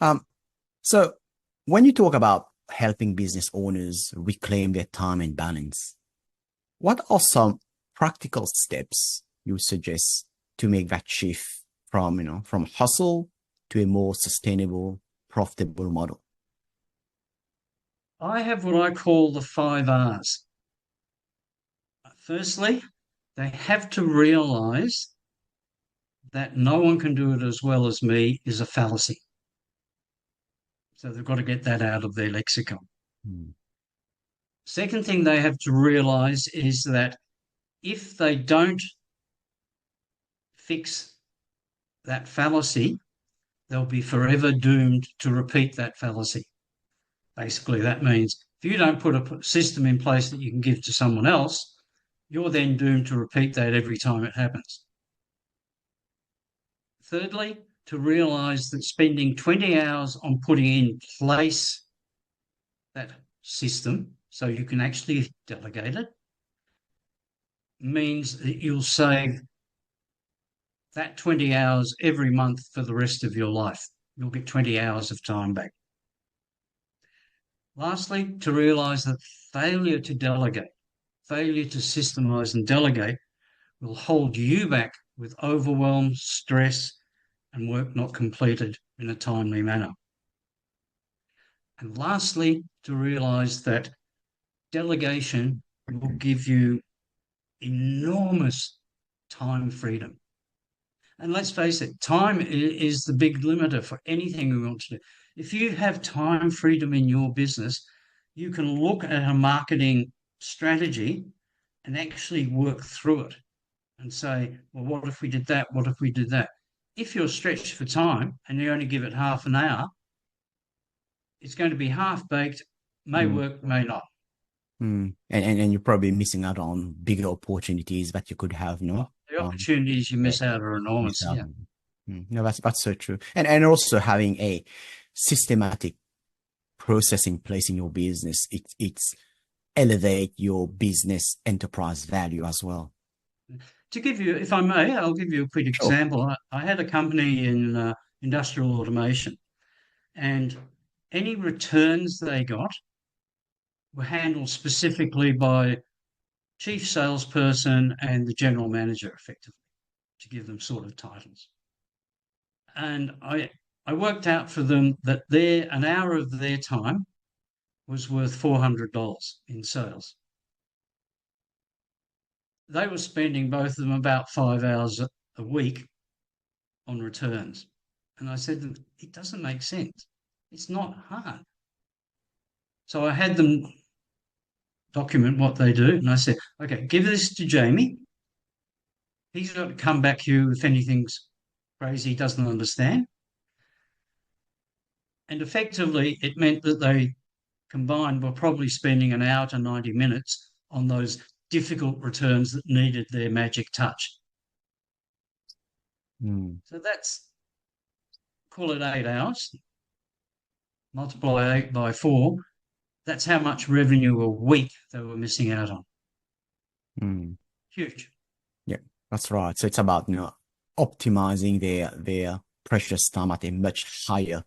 Um, so when you talk about helping business owners reclaim their time and balance, what are some practical steps you suggest to make that shift from, from hustle to a more sustainable, profitable model? I have what I call the 5 R's. Firstly, they have to realize that no one can do it as well as me is a fallacy. So they've got to get that out of their lexicon. Hmm. Second thing they have to realize is that if they don't fix that fallacy, they'll be forever doomed to repeat that fallacy. Basically, that means if you don't put a system in place that you can give to someone else, you're then doomed to repeat that every time it happens. Thirdly, to realize that spending 20 hours on putting in place that system so you can actually delegate it means that you'll save that 20 hours every month for the rest of your life. You'll get 20 hours of time back. Lastly, to realize that failure to delegate, failure to systemize and delegate will hold you back with overwhelm, stress, and work not completed in a timely manner. And lastly, to realize that delegation will give you enormous time freedom. And let's face it, time is the big limiter for anything we want to do. If you have time freedom in your business, you can look at a marketing strategy and actually work through it and say, well, what if we did that? What if we did that? If you're stretched for time and you only give it half an hour, it's going to be half baked, may Mm. work, may not. And you're probably missing out on bigger opportunities that you could have, The um, opportunities you yeah, miss out are miss enormous. out Yeah. on. No, that's so true. And also having a systematic process in place in your business, it's elevate your business enterprise value as well. To give you, if I may, I'll give you a quick Sure. example. I had a company in industrial automation, and any returns they got were handled specifically by chief salesperson and the general manager, effectively, to give them sort of titles. And I worked out for them that an hour of their time was worth $400 in sales. They were spending, both of them, about 5 hours a week on returns. And I said to them, it doesn't make sense. It's not hard. So I had them document what they do. And I said, okay, give this to Jamie. He's got to come back to you if anything's crazy he doesn't understand. And effectively, it meant that they combined were probably spending an hour to 90 minutes on those difficult returns that needed their magic touch. Mm. So that's, call it 8 hours, multiply 8 by 4. That's how much revenue a week they were missing out on. Mm. Huge. Yeah, that's right. So it's about, optimizing their precious time at a much higher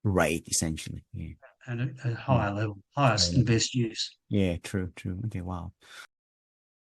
rate, essentially. Yeah. And a Mm. higher level, highest Higher and level. best use. Yeah, true. Okay, wow.